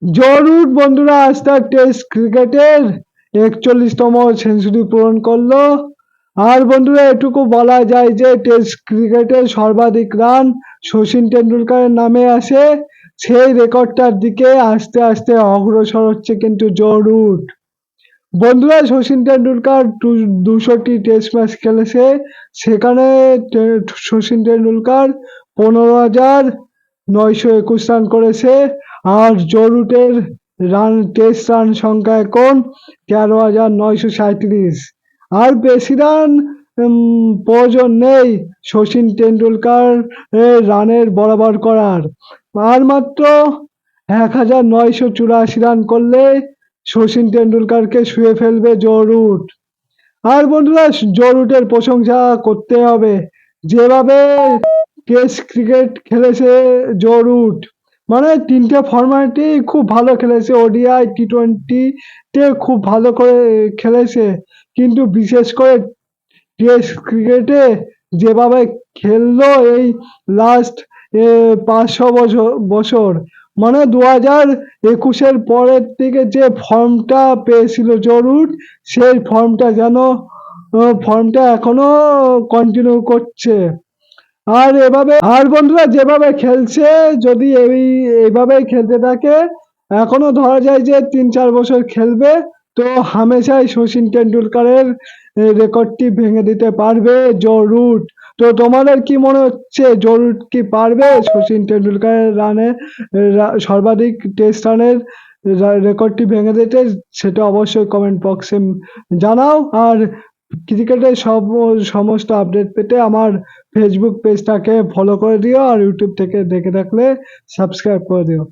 জরুর বন্ধুরা আজ তার টেস্ট ক্রিকেটের 41তম সেঞ্চুরি পূরণ করলো। আর বন্ধুরা এটুকু বলা যায় যে টেস্ট ক্রিকেটের সর্বাধিক রান শচীন টেন্ডুলকারের নামে আসে। সেই রেকর্ডটার দিকে আস্তে আস্তে অগ্রসর হচ্ছে কিন্তু জরুর। বন্ধুরা শচীন টেন্ডুলকার 200টি টেস্ট ম্যাচ খেলেছে, সেখানে শচীন টেন্ডুলকার 15,921 রান করেছে। আর জরুটের টেস্ট রান সংখ্যা এখন 13,937। আর বেশি রান প্রয়োজন নেই শচীন টেন্ডুলকার রানের বরাবর করার। আর মাত্র 1,984 রান করলে শচীন টেন্ডুলকারকে ছুঁয়ে ফেলবে জরুট। আর বন্ধুরা জরুটের প্রশংসা করতে হবে, যেভাবে টেস্ট ক্রিকেট খেলেছে জরুট, মানে 3টে ফরম্যাটই খুব ভালো খেলেছে। ওডিআই টি20তে খুব ভালো করে খেলেছে, কিন্তু বিশেষ করে টেস্ট ক্রিকেটে যেভাবে খেললো এই লাস্ট 500 বছর, মানে 2021-এর পরের থেকে যে ফর্মটা পেয়েছিল জরুর, সেই ফর্মটা এখনো কন্টিনিউ করছে। আর বন্ধুরা যেভাবে খেলছে, যদি এইভাবেই খেলতে থাকে, এখনো ধরা যায় যে 3-4 বছর খেলবে, তো হামেশাই শচীন টেন্ডুলকারের রেকর্ডটি ভেঙে দিতে পারবে জরুট। তো তোমাদের কি মনে হচ্ছে, জরুট কি পারবে শচীন টেন্ডুলকারের সর্বাধিক টেস্ট রানের রেকর্ডটি ভেঙে দিতে? সেটা অবশ্যই কমেন্ট বক্সে জানাও। আর ক্রিকেটের সমস্ত আপডেট পেতে আমার ফেসবুক পেজটাকে ফলো করে দিও, আর ইউটিউব থেকে দেখে থাকলে সাবস্ক্রাইব করে দিও।